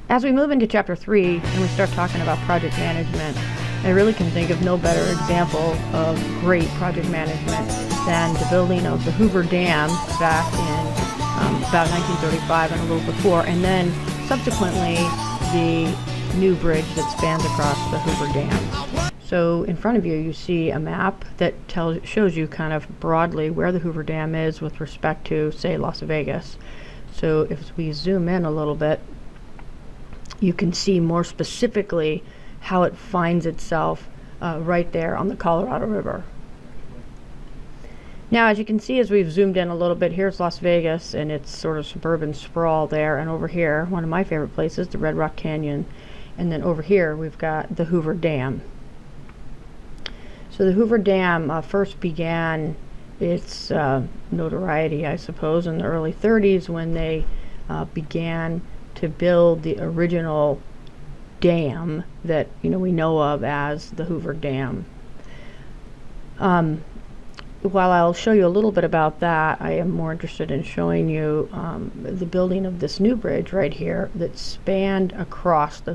As we move into chapter 3 and we start talking about project management, I really can think of no better example of great project management than the building of the Hoover Dam back in about 1935 and a little before, and then subsequently the new bridge that spans across the Hoover Dam. So in front of you, you see a map that shows you kind of broadly where the Hoover Dam is with respect to, say, Las Vegas. So if we zoom in a little bit, you can see more specifically how it finds itself right there on the Colorado River. Now, as you can see, as we've zoomed in a little bit, here's Las Vegas and its sort of suburban sprawl there, and over here, one of my favorite places, the Red Rock Canyon, and then over here we've got the Hoover Dam. So the Hoover Dam first began its notoriety, I suppose, in the early 30s when they began to build the original dam that we know of as the Hoover Dam. While I'll show you a little bit about that, I am more interested in showing you the building of this new bridge right here that spanned across the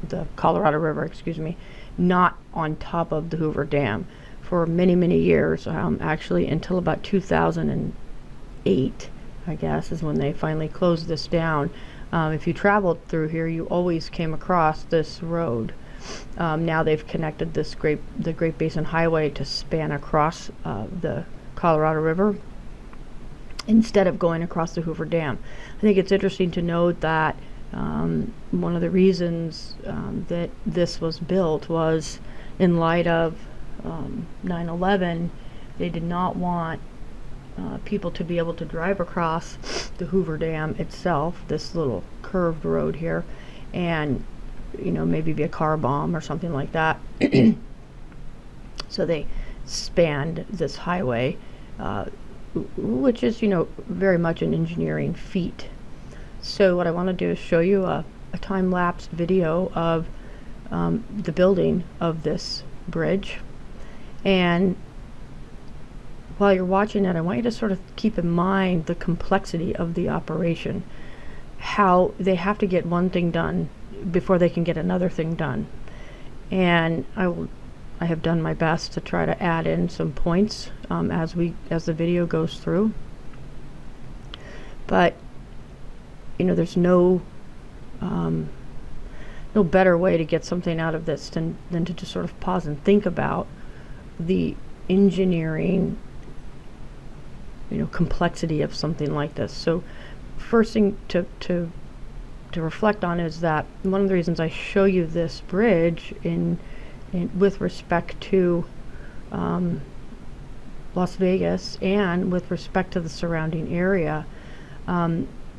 the Colorado River, excuse me, not on top of the Hoover Dam for many, many years, actually until about 2008, I guess, is when they finally closed this down. If you traveled through here, you always came across this road. Now they've connected the Great Basin Highway to span across the Colorado River instead of going across the Hoover Dam. I think it's interesting to note that one of the reasons that this was built was in light of 9/11. They did not want people to be able to drive across the Hoover Dam itself, this little curved road here, and maybe be a car bomb or something like that. So they spanned this highway, which is very much an engineering feat. So what I want to do is show you a time-lapsed video of the building of this bridge, and while you're watching it, I want you to sort of keep in mind the complexity of the operation, how they have to get one thing done before they can get another thing done. And I have done my best to try to add in some points as the video goes through. But there's no better way to get something out of this than to just sort of pause and think about the engineering complexity of something like this. So first thing to reflect on is that one of the reasons I show you this bridge with respect to Las Vegas and with respect to the surrounding area,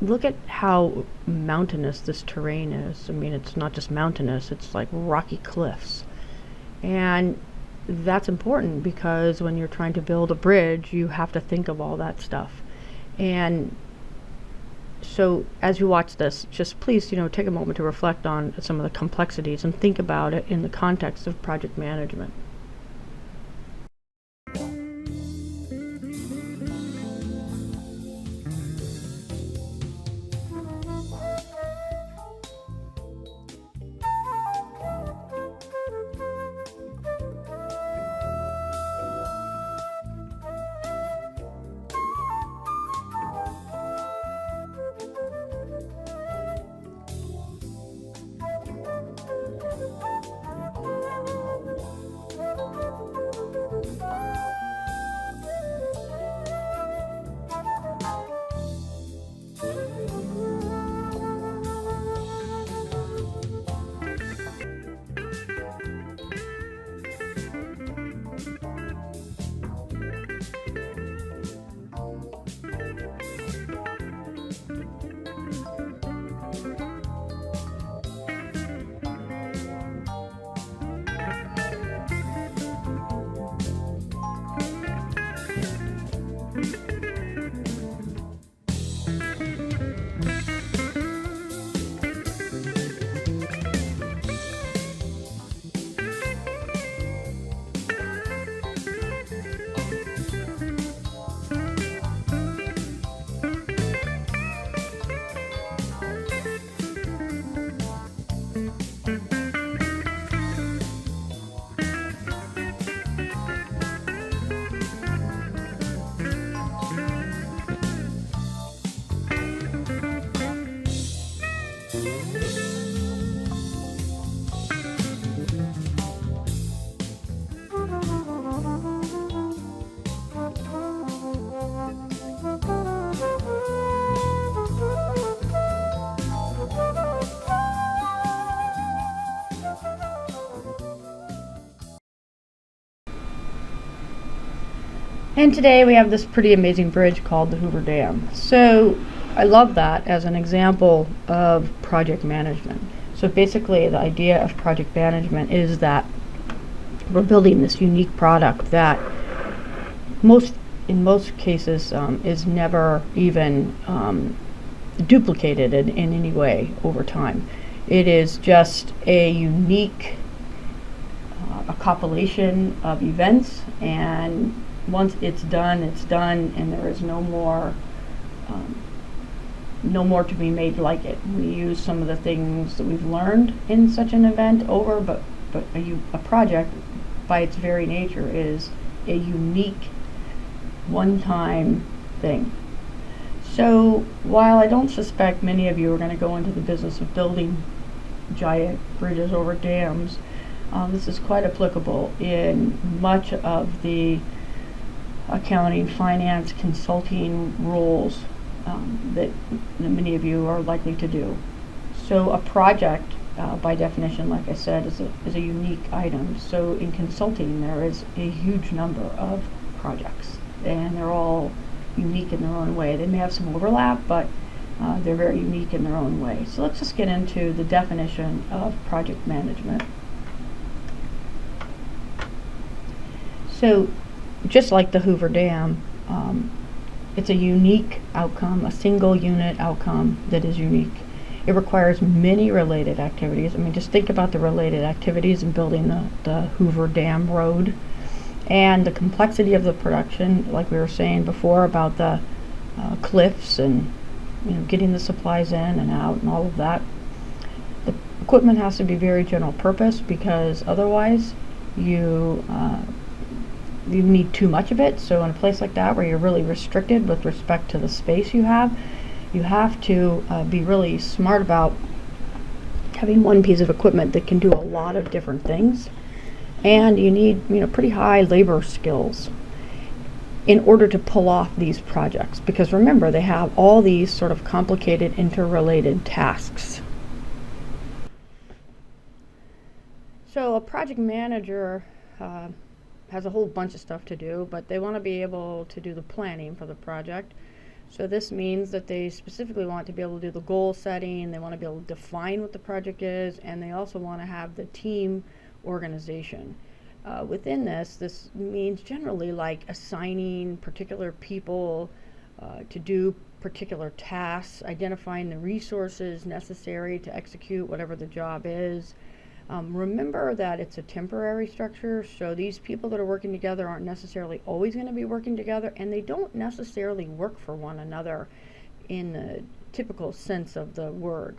look at how mountainous this terrain is. I mean, it's not just mountainous, it's like rocky cliffs. And that's important because when you're trying to build a bridge, you have to think of all that stuff. And so as you watch this, just please, take a moment to reflect on some of the complexities and think about it in the context of project management. And today we have this pretty amazing bridge called the Hoover Dam. So I love that as an example of project management. So basically the idea of project management is that we're building this unique product that in most cases is never even duplicated in any way over time. It is just a unique a compilation of events, and once it's done, and there is no more to be made like it. We use some of the things that we've learned in such an event over, but a project by its very nature is a unique one-time thing. So while I don't suspect many of you are going to go into the business of building giant bridges over dams, this is quite applicable in much of the accounting, finance, consulting roles that many of you are likely to do. So a project, by definition, like I said, is a unique item. So in consulting, there is a huge number of projects, and they're all unique in their own way. They may have some overlap, but they're very unique in their own way. So let's just get into the definition of project management. So just like the Hoover Dam, it's a unique outcome, a single unit outcome that is unique. It requires many related activities. I mean, just think about the related activities in building the Hoover Dam road, and the complexity of the production, like we were saying before about the cliffs and getting the supplies in and out and all of that. The equipment has to be very general purpose, because otherwise you need too much of it. So in a place like that where you're really restricted with respect to the space you have to be really smart about having one piece of equipment that can do a lot of different things. And you need pretty high labor skills in order to pull off these projects, because remember, they have all these sort of complicated interrelated tasks. So a project manager has a whole bunch of stuff to do, but they want to be able to do the planning for the project. So this means that they specifically want to be able to do the goal setting, they want to be able to define what the project is, and they also want to have the team organization. Within this means generally like assigning particular people to do particular tasks, identifying the resources necessary to execute whatever the job is. Remember that it's a temporary structure, so these people that are working together aren't necessarily always going to be working together, and they don't necessarily work for one another in the typical sense of the word.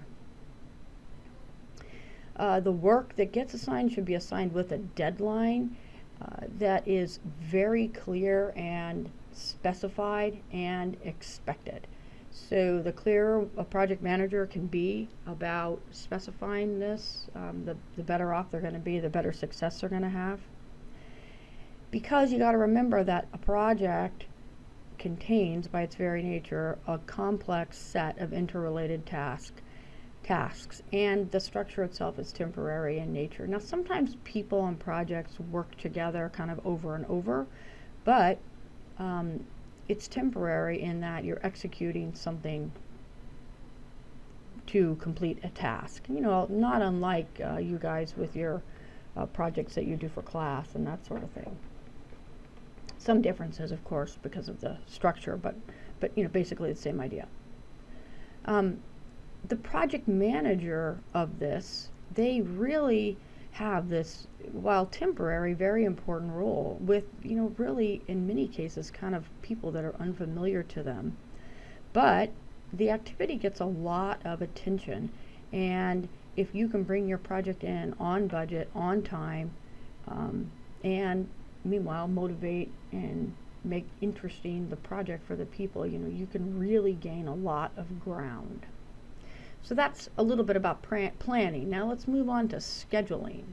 The work that gets assigned should be assigned with a deadline that is very clear and specified and expected. So the clearer a project manager can be about specifying this, the better off they're going to be, the better success they're going to have. Because you got to remember that a project contains, by its very nature, a complex set of interrelated tasks, and the structure itself is temporary in nature. Now, sometimes people on projects work together kind of over and over, but it's temporary in that you're executing something to complete a task. Not unlike you guys with your projects that you do for class and that sort of thing. Some differences, of course, because of the structure, but basically the same idea. The project manager of this, they really have this, while temporary, very important role with, really in many cases kind of people that are unfamiliar to them. But the activity gets a lot of attention, and if you can bring your project in on budget, on time, and meanwhile motivate and make interesting the project for the people, you can really gain a lot of ground. So that's a little bit about planning. Now let's move on to scheduling.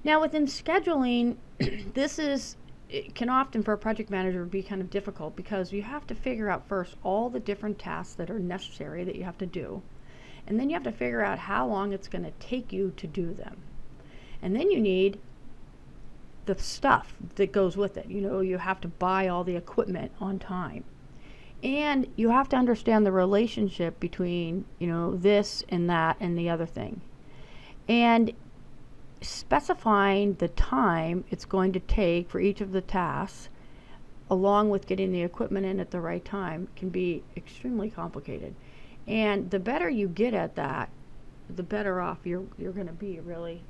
Now within scheduling, it can often for a project manager be kind of difficult because you have to figure out first all the different tasks that are necessary that you have to do. And then you have to figure out how long it's going to take you to do them. And then you need the stuff that goes with it. You have to buy all the equipment on time. And you have to understand the relationship between, this and that and the other thing. And specifying the time it's going to take for each of the tasks, along with getting the equipment in at the right time, can be extremely complicated. And the better you get at that, the better off you're going to be, really,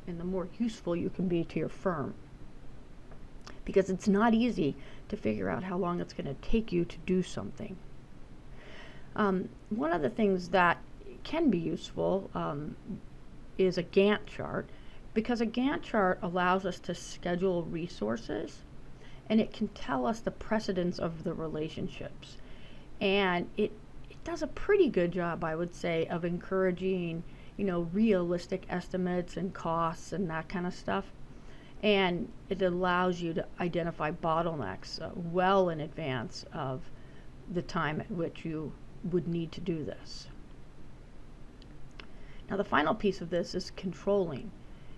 and the more useful you can be to your firm. Because it's not easy to figure out how long it's going to take you to do something. One of the things that can be useful is a Gantt chart, because a Gantt chart allows us to schedule resources, and it can tell us the precedence of the relationships. And it does a pretty good job, I would say, of encouraging, realistic estimates and costs and that kind of stuff. And it allows you to identify bottlenecks well in advance of the time at which you would need to do this. Now, the final piece of this is controlling.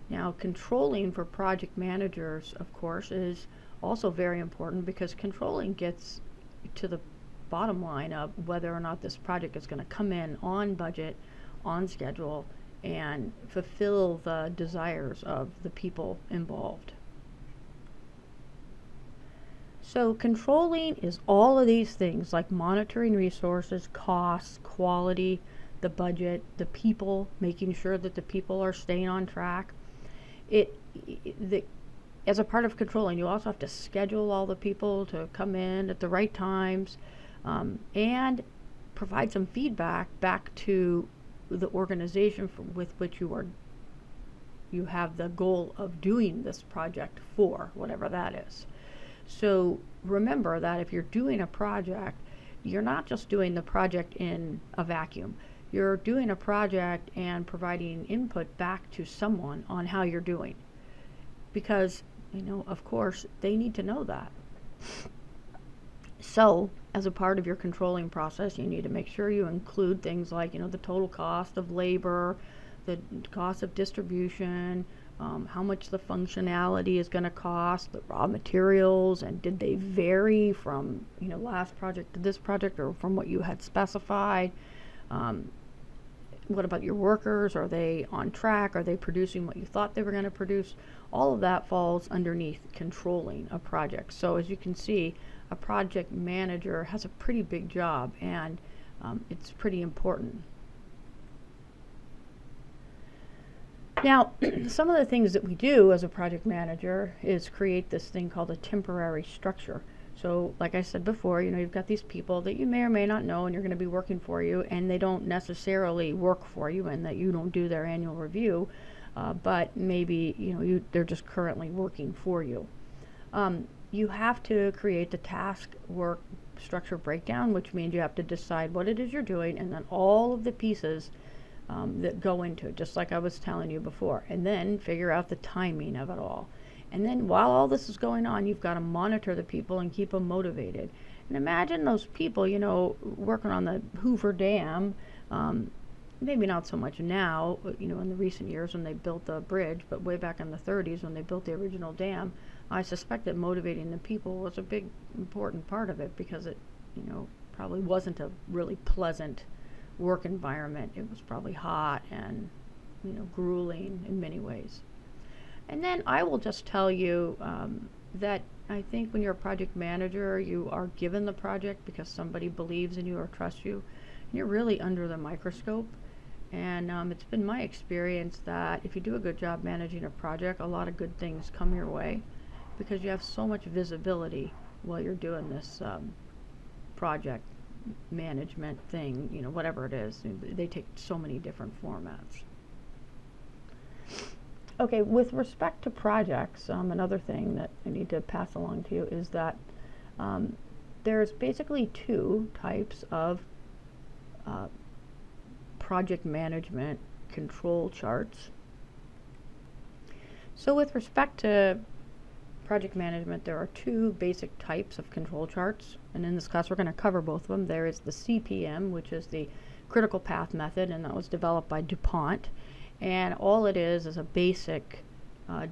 Now, controlling for project managers, of course, is also very important, because controlling gets to the bottom line of whether or not this project is going to come in on budget, on schedule, and fulfill the desires of the people involved. So controlling is all of these things, like monitoring resources, costs, quality, the budget, the people, making sure that the people are staying on track. As a part of controlling, you also have to schedule all the people to come in at the right times, and provide some feedback back to the organization with which you have the goal of doing this project for, whatever that is. So remember that if you're doing a project, you're not just doing the project in a vacuum. You're doing a project and providing input back to someone on how you're doing, because of course they need to know that. So as a part of your controlling process, you need to make sure you include things like, the total cost of labor, the cost of distribution, how much the functionality is going to cost, the raw materials, and did they vary from, last project to this project, or from what you had specified. What about your workers? Are they on track? Are they producing what you thought they were going to produce? All of that falls underneath controlling a project. So as you can see, a project manager has a pretty big job, and it's pretty important. Now, some of the things that we do as a project manager is create this thing called a temporary structure. So like I said before, you've got these people that you may or may not know and you're going to be working for you, and they don't necessarily work for you, and that you don't do their annual review, but maybe they're just currently working for you. You have to create the task work structure breakdown, which means you have to decide what it is you're doing, and then all of the pieces that go into it, just like I was telling you before, and then figure out the timing of it all. And then while all this is going on, you've got to monitor the people and keep them motivated. And imagine those people, working on the Hoover Dam, maybe not so much now, in the recent years when they built the bridge, but way back in the 30s when they built the original dam, I suspect that motivating the people was a big, important part of it, because it, probably wasn't a really pleasant work environment. It was probably hot and, grueling in many ways. And then I will just tell you that I think when you're a project manager, you are given the project because somebody believes in you or trusts you, and you're really under the microscope. And it's been my experience that if you do a good job managing a project, a lot of good things come your way, because you have so much visibility while you're doing this project management thing, whatever it is. They take so many different formats. Okay, with respect to projects, another thing that I need to pass along to you is that there's basically two types of project management control charts. So with respect to project management, there are two basic types of control charts, and in this class we're going to cover both of them. There is the CPM, which is the critical path method, and that was developed by DuPont, and all it is a basic a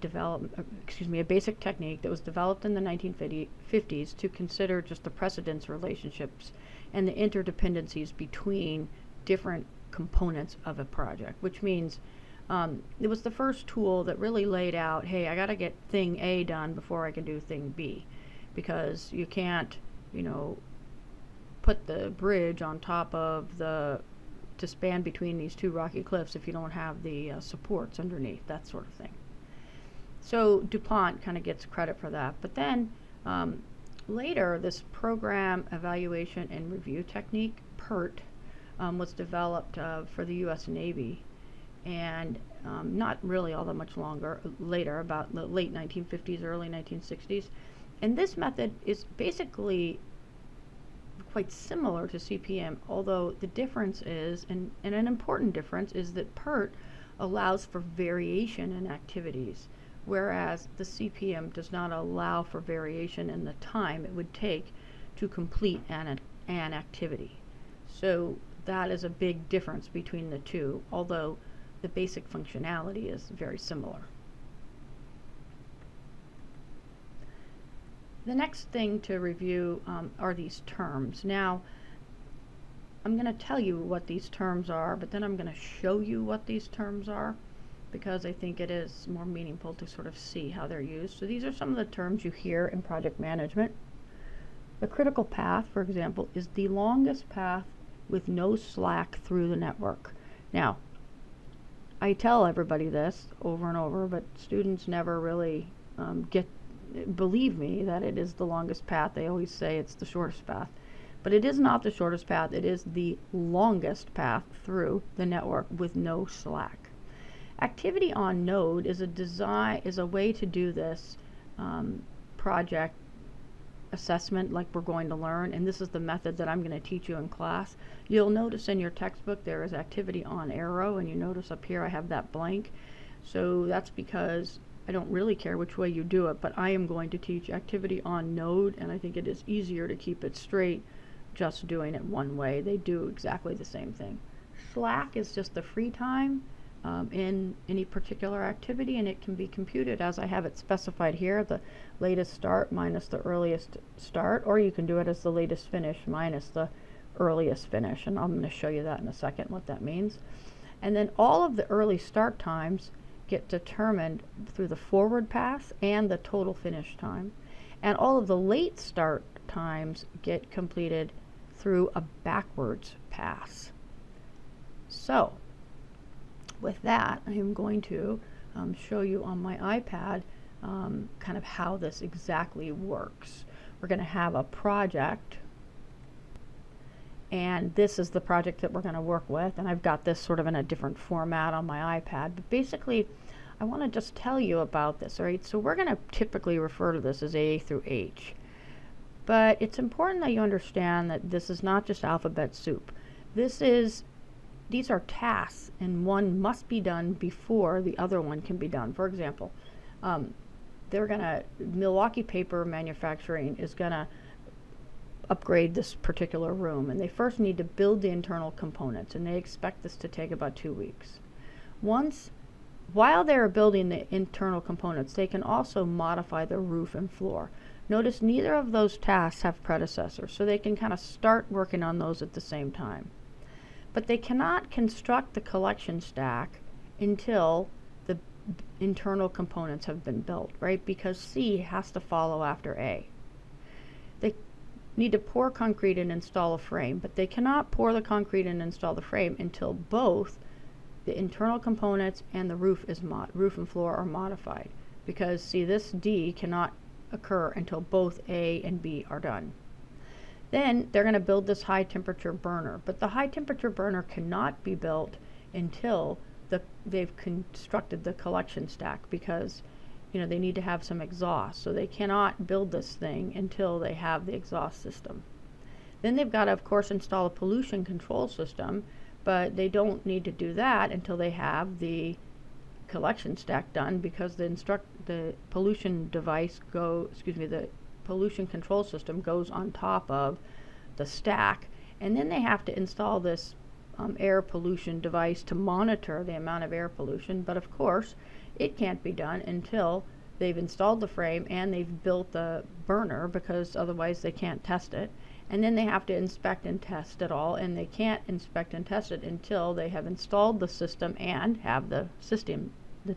basic technique that was developed in the 1950s to consider just the precedence relationships and the interdependencies between different components of a project, which means it was the first tool that really laid out, hey, I got to get thing A done before I can do thing B, because you can't, put the bridge on top of to span between these two rocky cliffs if you don't have the supports underneath, that sort of thing. So DuPont kind of gets credit for that. But then later, this program evaluation and review technique, PERT, was developed for the U.S. Navy, and not really all that much later, about the late 1950s, early 1960s. And this method is basically quite similar to CPM, although the difference is, and an important difference, is that PERT allows for variation in activities, whereas the CPM does not allow for variation in the time it would take to complete an activity. So that is a big difference between the two, although the basic functionality is very similar. The next thing to review are these terms. Now, I'm going to tell you what these terms are, but then I'm going to show you what these terms are, because I think it is more meaningful to sort of see how they're used. So these are some of the terms you hear in project management. The critical path, for example, is the longest path with no slack through the network. Now, I tell everybody this over and over, but students never really believe me that it is the longest path. They always say it's the shortest path. But it is not the shortest path. It is the longest path through the network with no slack. Activity on node is a way to do this project assessment like we're going to learn, and this is the method that I'm going to teach you in class. You'll notice in your textbook there is activity on arrow, and you notice up here I have that blank. So that's because I don't really care which way you do it, but I am going to teach activity on node, and I think it is easier to keep it straight just doing it one way. They do exactly the same thing. Slack is just the free time in any particular activity, and it can be computed as I have it specified here, the latest start minus the earliest start, or you can do it as the latest finish minus the earliest finish, and I'm going to show you that in a second what that means. And then all of the early start times get determined through the forward pass and the total finish time, and all of the late start times get completed through a backwards pass. So with that, I am going to show you on my iPad kind of how this exactly works. We're going to have a project, and this is the project that we're going to work with, and I've got this sort of in a different format on my iPad, but basically I want to just tell you about this. All right, so we're going to typically refer to this as A through H, but it's important that you understand that this is not just alphabet soup. These are tasks, and one must be done before the other one can be done. For example, Milwaukee Paper Manufacturing is gonna upgrade this particular room, and they first need to build the internal components, and they expect this to take about 2 weeks. While they're building the internal components, they can also modify the roof and floor. Notice neither of those tasks have predecessors, so they can kind of start working on those at the same time. But they cannot construct the collection stack until the internal components have been built, right? Because C has to follow after A. They need to pour concrete and install a frame, but they cannot pour the concrete and install the frame until both the internal components and the roof and floor are modified. Because see, this D cannot occur until both A and B are done. Then they're going to build this high temperature burner, but the high temperature burner cannot be built until they've constructed the collection stack, because they need to have some exhaust, so they cannot build this thing until they have the exhaust system. Then they've got to, of course, install a pollution control system, but they don't need to do that until they have the collection stack done, because the pollution the pollution control system goes on top of the stack, and then they have to install this air pollution device to monitor the amount of air pollution. But of course, it can't be done until they've installed the frame and they've built the burner, because otherwise they can't test it. And then they have to inspect and test it all, and they can't inspect and test it until they have installed the system and have the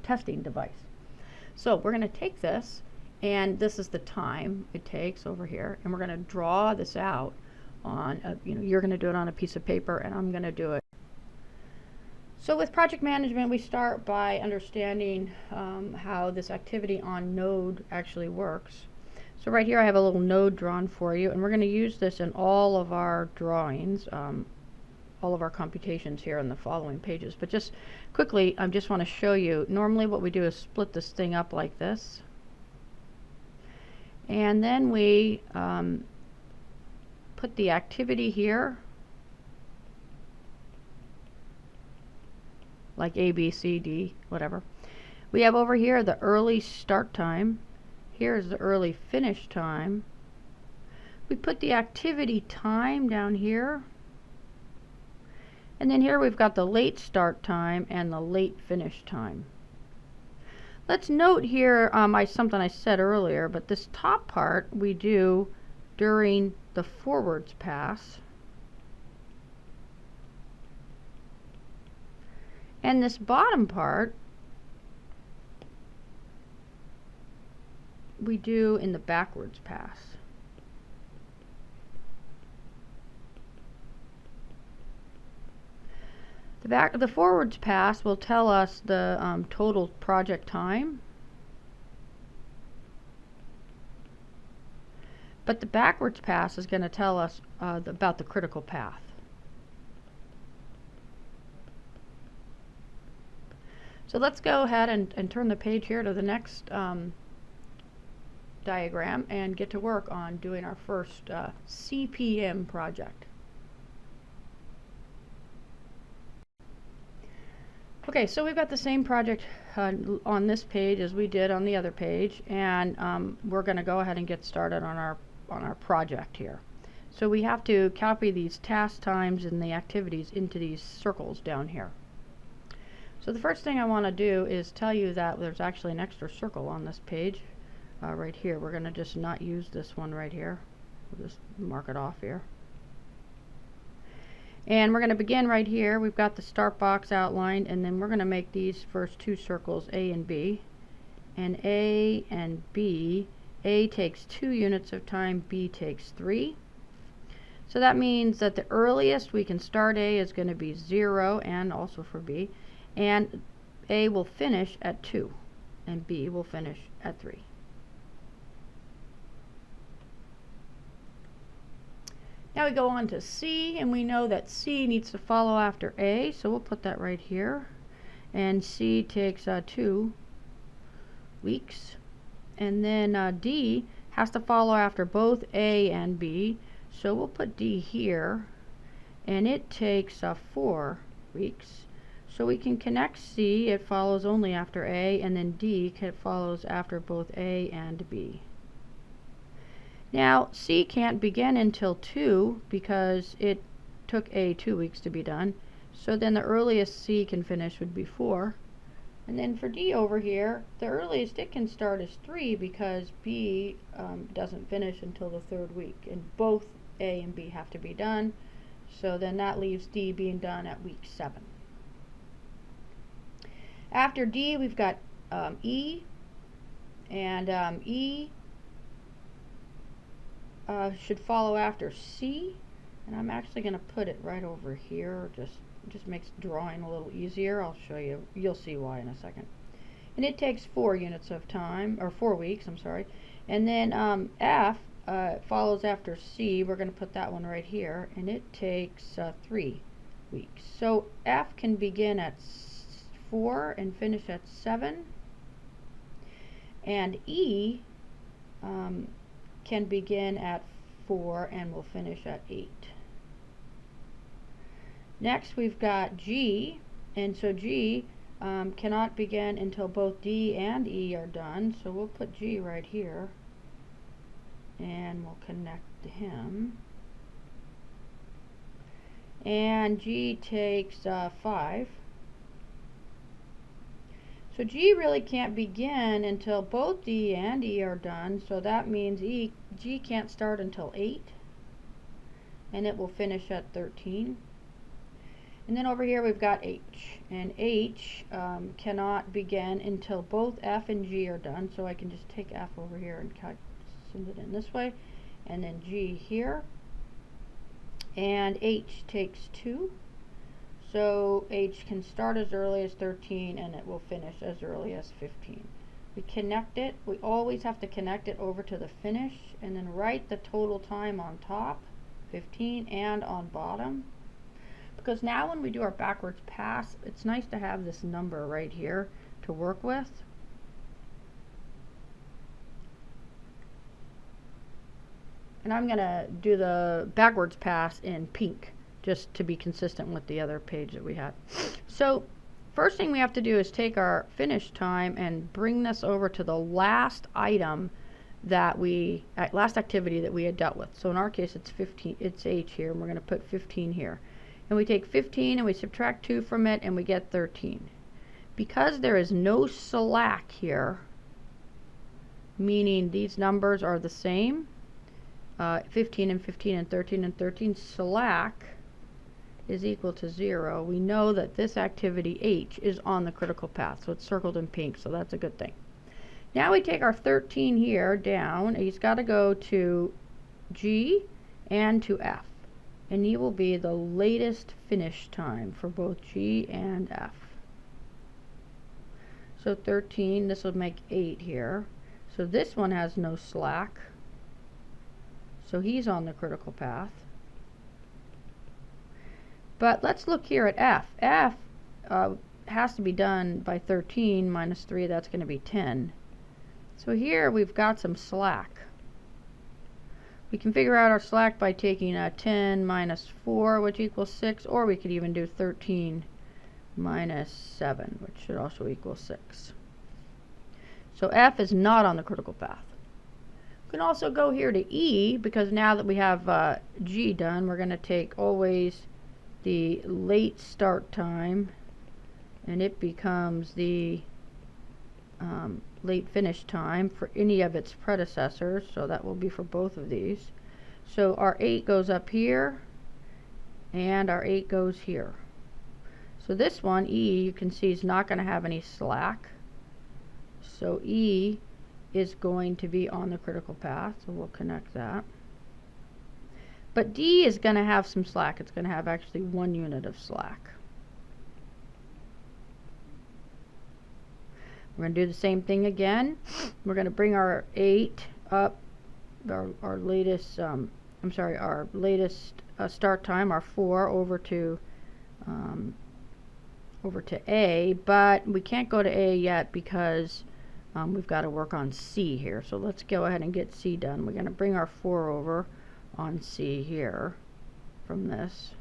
testing device. So we're going to take this, and this is the time it takes over here, and we're going to draw this out on you're going to do it on a piece of paper, and I'm going to do it. So with project management, we start by understanding how this activity on node actually works. So right here I have a little node drawn for you, and we're going to use this in all of our drawings, all of our computations here in the following pages. But just quickly, I just want to show you, normally what we do is split this thing up like this, and then we put the activity here, like A, B, C, D, whatever. We have over here the early start time. Here's the early finish time. We put the activity time down here. And then here we've got the late start time and the late finish time. Let's note here something I said earlier, but this top part we do during the forwards pass. And this bottom part we do in the backwards pass. The forwards pass will tell us the total project time, but the backwards pass is going to tell us about the critical path. So let's go ahead and turn the page here to the next diagram and get to work on doing our first CPM project. Okay, so we've got the same project on this page as we did on the other page, and we're going to go ahead and get started on our project here. So we have to copy these task times and the activities into these circles down here. So the first thing I want to do is tell you that there's actually an extra circle on this page right here. We're going to just not use this one right here. We'll just mark it off here. And we're going to begin right here. We've got the start box outlined, and then we're going to make these first two circles A and B. And A and B, A takes 2 units of time, B takes 3. So that means that the earliest we can start A is going to be 0, and also for B. And A will finish at 2, and B will finish at 3. Now we go on to C, and we know that C needs to follow after A, so we'll put that right here. And C takes 2 weeks. And then D has to follow after both A and B, so we'll put D here. And it takes 4 weeks. So we can connect C, it follows only after A, and then D follows after both A and B. Now C can't begin until 2 because it took A 2 weeks to be done. So then the earliest C can finish would be 4. And then for D over here, the earliest it can start is 3 because B doesn't finish until the 3rd week. And both A and B have to be done. So then that leaves D being done at week 7. After D, we've got E, and E should follow after C, and I'm actually going to put it right over here. Just makes drawing a little easier. I'll show you. You'll see why in a second. And it takes 4 units of time, or 4 weeks. I'm sorry. And then F follows after C. We're going to put that one right here, and it takes 3 weeks. So F can begin at 4 and finish at 7, and E can begin at 4 and will finish at 8. Next we've got G, and so G cannot begin until both D and E are done, so we'll put G right here and we'll connect to him. And G takes 5. So G really can't begin until both D and E are done, so that means G can't start until 8, and it will finish at 13. And then over here we've got H, and H cannot begin until both F and G are done, so I can just take F over here and send it in this way, and then G here, and H takes 2, so H can start as early as 13 and it will finish as early as 15. We connect it, we always have to connect it over to the finish, and then write the total time on top, 15, and on bottom. Because now when we do our backwards pass, it's nice to have this number right here to work with. And I'm going to do the backwards pass in pink, just to be consistent with the other page that we had. So first thing we have to do is take our finish time and bring this over to the last item that last activity that we had dealt with. So in our case it's 15, it's H here, and we're going to put 15 here. And we take 15 and we subtract 2 from it and we get 13. Because there is no slack here, meaning these numbers are the same, 15 and 15 and 13 and 13, slack is equal to 0. We know that this activity H is on the critical path, so it's circled in pink, so that's a good thing. Now we take our 13 here down, he's got to go to G and to F. And E will be the latest finish time for both G and F. So 13, this will make 8 here. So this one has no slack, so he's on the critical path. But let's look here at F. F has to be done by 13 minus 3, that's going to be 10. So here we've got some slack. We can figure out our slack by taking 10 minus 4, which equals 6, or we could even do 13 minus 7, which should also equal 6. So F is not on the critical path. We can also go here to E, because now that we have G done, we're going to take always the late start time, and it becomes the late finish time for any of its predecessors, so that will be for both of these. So our 8 goes up here and our 8 goes here. So this one, E, you can see is not going to have any slack, so E is going to be on the critical path, so we'll connect that. But D is going to have some slack. It's going to have actually 1 unit of slack. We're going to do the same thing again. We're going to bring our 8 up, our latest, our latest start time, our 4, over to A, but we can't go to A yet because we've got to work on C here. So let's go ahead and get C done. We're going to bring our 4 over on C here from this,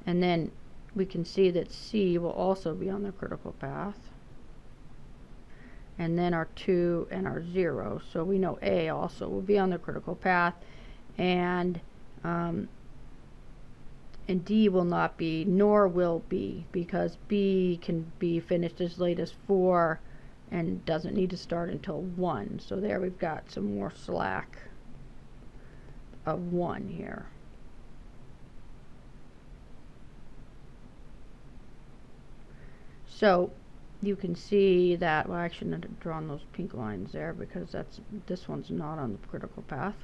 and then we can see that C will also be on the critical path, and then our 2 and our 0, so we know A also will be on the critical path, and D will not be, nor will B, because B can be finished as late as 4 and doesn't need to start until 1. So there we've got some more slack of 1 here. So you can see that, well, I shouldn't have drawn those pink lines there because this one's not on the critical path.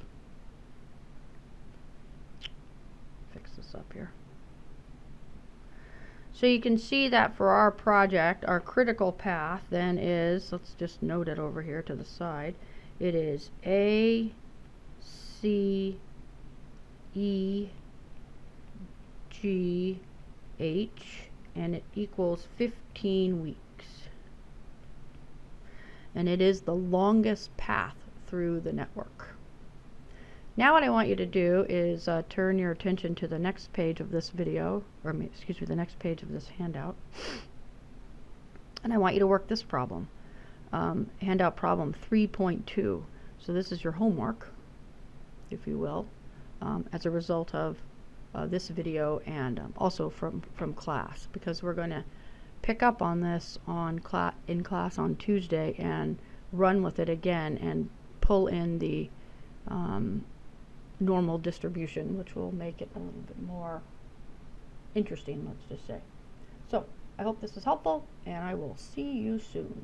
Fix this up here. So you can see that for our project, our critical path then is, let's just note it over here to the side, it is A, C, E, G, H, and it equals 15 weeks. And it is the longest path through the network. Now what I want you to do is turn your attention to the next page of this video, or excuse me, the next page of this handout. And I want you to work this problem. Handout problem 3.2. So this is your homework, if you will, as a result of this video and also from class, because we're going to pick up on this in class on Tuesday and run with it again and pull in the normal distribution, which will make it a little bit more interesting, let's just say. So I hope this is helpful, and I will see you soon.